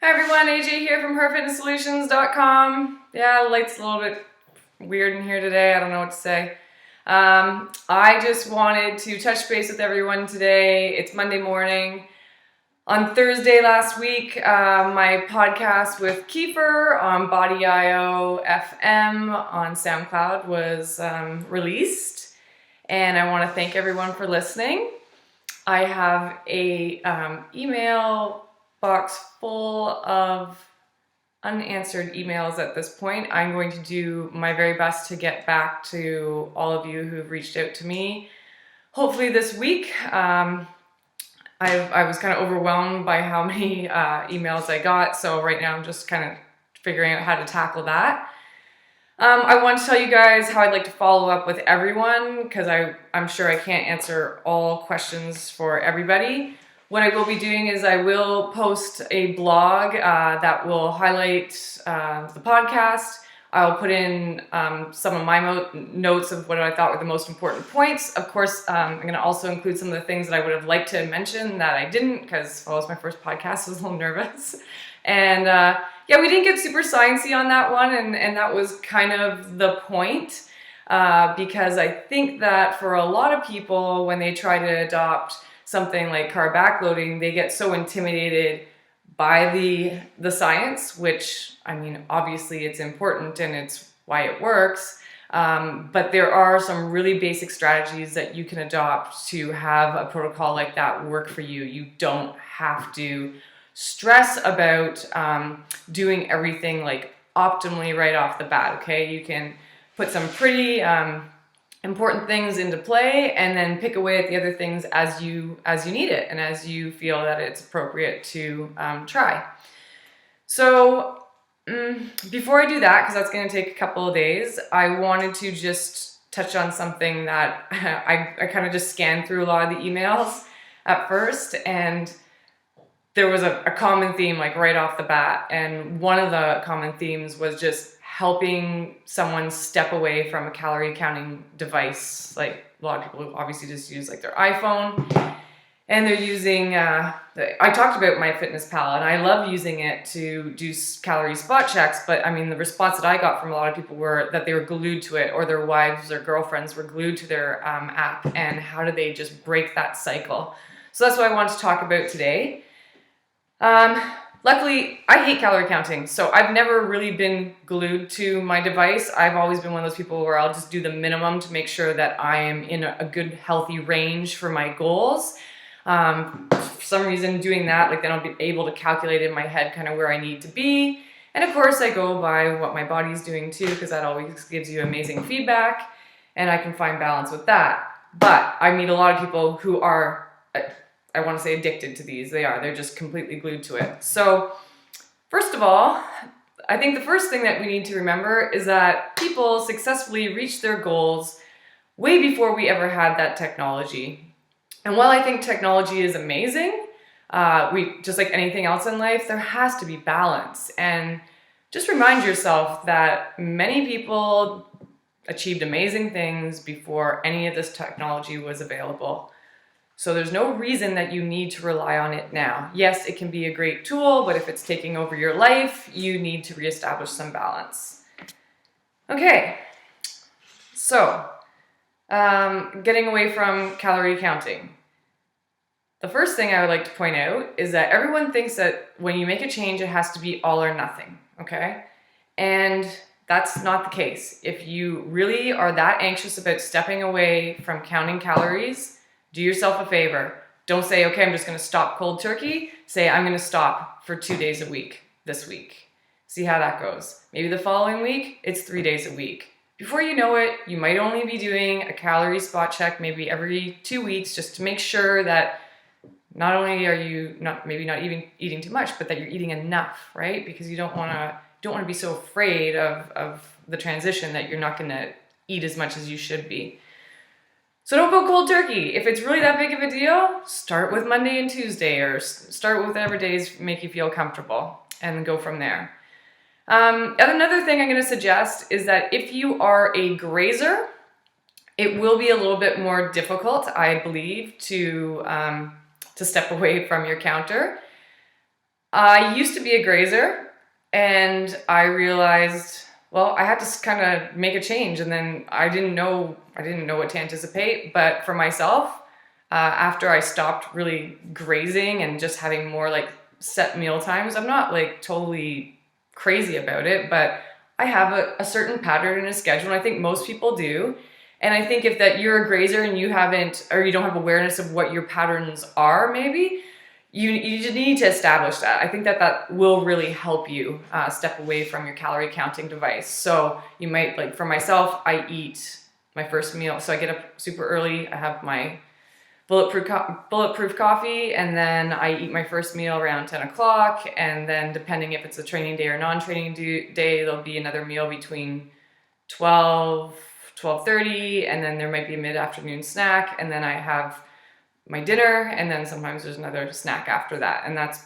Hi everyone, AJ here from herfitnesssolutions.com. Yeah, the light's a little bit weird in here today. I don't know what to say. I just wanted to touch base with everyone today. It's Monday morning. On Thursday last week, my podcast with Kiefer on Body.io FM on SoundCloud was released, and I want to thank everyone for listening. I have a email box full of unanswered emails at this point. I'm going to do my very best to get back to all of you who've reached out to me. Hopefully this week. I was kind of overwhelmed by how many emails I got, so right now I'm just kind of figuring out how to tackle that. I want to tell you guys how I'd like to follow up with everyone, because I'm sure I can't answer all questions for everybody. What I will be doing is I will post a blog that will highlight the podcast. I'll put in some of my notes of what I thought were the most important points. Of course, I'm going to also include some of the things that I would have liked to mention that I didn't, because it was my first podcast, I was a little nervous. And yeah, we didn't get super sciencey on that one, and that was kind of the point, because I think that for a lot of people, when they try to adopt something like carb backloading, they get so intimidated by the science, which, I mean, obviously it's important and it's why it works, but there are some really basic strategies that you can adopt to have a protocol like that work for you. You don't have to stress about doing everything like optimally right off the bat, okay? You can put some pretty important things into play and then pick away at the other things as you need it and as you feel that it's appropriate to try. So before I do that, because that's going to take a couple of days, I wanted to just touch on something that I kind of just scanned through a lot of the emails at first, and there was a common theme like right off the bat, and one of the common themes was just helping someone step away from a calorie counting device. Like a lot of people obviously just use like their iPhone, and they're using, I talked about MyFitnessPal, and I love using it to do calorie spot checks, but I mean, the response that I got from a lot of people were that they were glued to it, or their wives or girlfriends were glued to their app, and how do they just break that cycle? So that's what I wanted to talk about today. Luckily, I hate calorie counting, so I've never really been glued to my device. I've always been one of those people where I'll just do the minimum to make sure that I am in a good, healthy range for my goals. For some reason, doing that, like then I'll be able to calculate in my head kind of where I need to be. And of course, I go by what my body's doing too, because that always gives you amazing feedback, and I can find balance with that. But I meet a lot of people who are, I want to say, addicted to these. They're just completely glued to it. So first of all, I think the first thing that we need to remember is that people successfully reach their goals way before we ever had that technology. And while I think technology is amazing, just like anything else in life, there has to be balance. And just remind yourself that many people achieved amazing things before any of this technology was available. So there's no reason that you need to rely on it now. Yes, it can be a great tool, but if it's taking over your life, you need to reestablish some balance. Okay, so getting away from calorie counting. The first thing I would like to point out is that everyone thinks that when you make a change, it has to be all or nothing, okay? And that's not the case. If you really are that anxious about stepping away from counting calories, do yourself a favor. Don't say, okay, I'm just going to stop cold turkey. Say, I'm going to stop for 2 days a week this week. See how that goes. Maybe the following week, it's 3 days a week. Before you know it, you might only be doing a calorie spot check maybe every 2 weeks, just to make sure that not only are you maybe not even eating too much, but that you're eating enough, right? Because you don't want to be so afraid of the transition that you're not going to eat as much as you should be. So don't go cold turkey. If it's really that big of a deal, start with Monday and Tuesday, or start with whatever days make you feel comfortable, and go from there. Another thing I'm going to suggest is that if you are a grazer, it will be a little bit more difficult, I believe, to step away from your counter. I used to be a grazer, and I realized, well, I had to kind of make a change, and then I didn't know what to anticipate. But for myself, after I stopped really grazing and just having more like set meal times, I'm not like totally crazy about it, but I have a certain pattern and a schedule, and I think most people do. And I think if that you're a grazer and you haven't, or you don't have awareness of what your patterns are, maybe you just need to establish that. I think that will really help you step away from your calorie counting device. So you might, like for myself, I eat my first meal. So I get up super early. I have my bulletproof coffee, and then I eat my first meal around 10 o'clock. And then depending if it's a training day or non-training day, there'll be another meal between 12:30, and then there might be a mid-afternoon snack, and then I have my dinner, and then sometimes there's another snack after that, and that's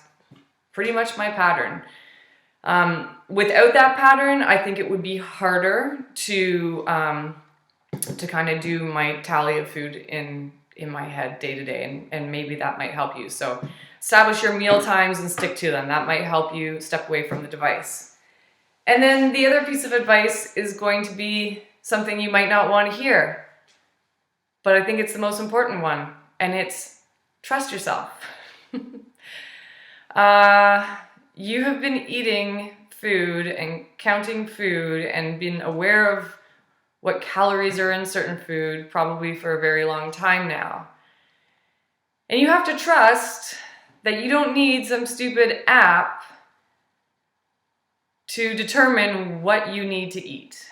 pretty much my pattern. Without that pattern, I think it would be harder to kind of do my tally of food in my head day to day, and maybe that might help you. So establish your meal times and stick to them. That might help you step away from the device. And then the other piece of advice is going to be something you might not want to hear, but I think it's the most important one. And it's trust yourself. You have been eating food and counting food and been aware of what calories are in certain food probably for a very long time now. And you have to trust that you don't need some stupid app to determine what you need to eat.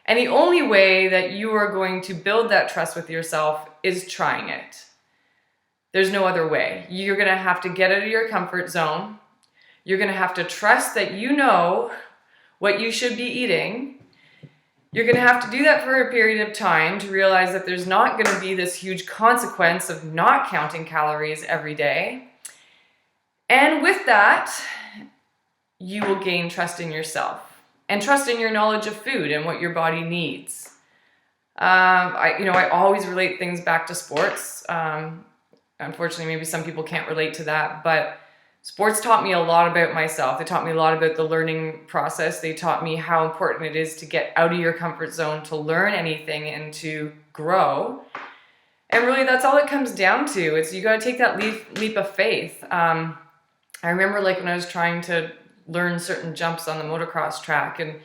And the only way that you are going to build that trust with yourself is trying it. There's no other way. You're going to have to get out of your comfort zone. You're going to have to trust that you know what you should be eating. You're going to have to do that for a period of time to realize that there's not going to be this huge consequence of not counting calories every day. And with that, you will gain trust in yourself. And trust in your knowledge of food and what your body needs. I always relate things back to sports. Unfortunately, maybe some people can't relate to that, but sports taught me a lot about myself. They taught me a lot about the learning process. They taught me how important it is to get out of your comfort zone, to learn anything and to grow. And really, that's all it comes down to. It's you got to take that leap of faith. I remember like when I was trying to learn certain jumps on the motocross track, and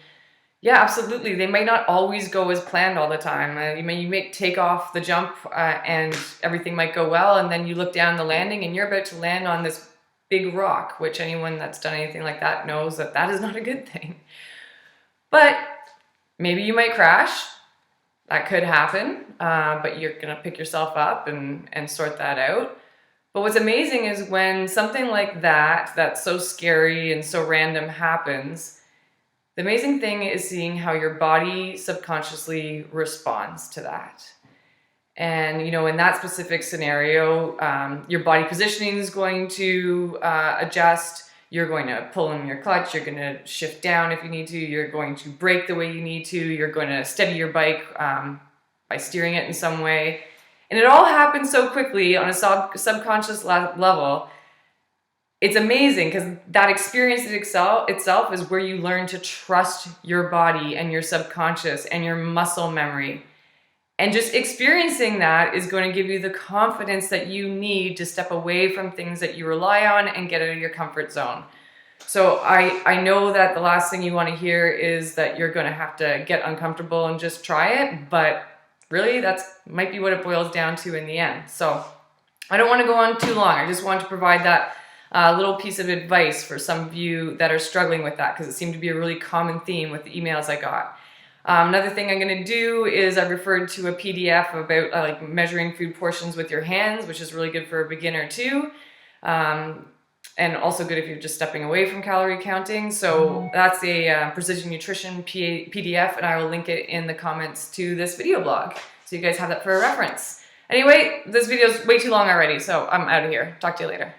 yeah, absolutely, they might not always go as planned all the time. You may take off the jump and everything might go well, and then you look down the landing and you're about to land on this big rock, which anyone that's done anything like that knows that is not a good thing. But maybe you might crash. That could happen, but you're gonna pick yourself up and sort that out. But what's amazing is when something like that's so scary and so random happens, the amazing thing is seeing how your body subconsciously responds to that. And, in that specific scenario, your body positioning is going to adjust. You're going to pull in your clutch. You're going to shift down if you need to. You're going to brake the way you need to. You're going to steady your bike by steering it in some way. And it all happens so quickly on a subconscious level. It's amazing because that experience itself is where you learn to trust your body and your subconscious and your muscle memory. And just experiencing that is going to give you the confidence that you need to step away from things that you rely on and get out of your comfort zone. So I know that the last thing you want to hear is that you're going to have to get uncomfortable and just try it, but really, might be what it boils down to in the end. So I don't want to go on too long. I just want to provide that little piece of advice for some of you that are struggling with that, because it seemed to be a really common theme with the emails I got. Another thing I'm going to do is I referred to a PDF about like measuring food portions with your hands, which is really good for a beginner too. And also good if you're just stepping away from calorie counting. So that's a precision nutrition PDF, and I will link it in the comments to this video blog, so you guys have that for a reference. Anyway, this video is way too long already, so I'm out of here. Talk to you later.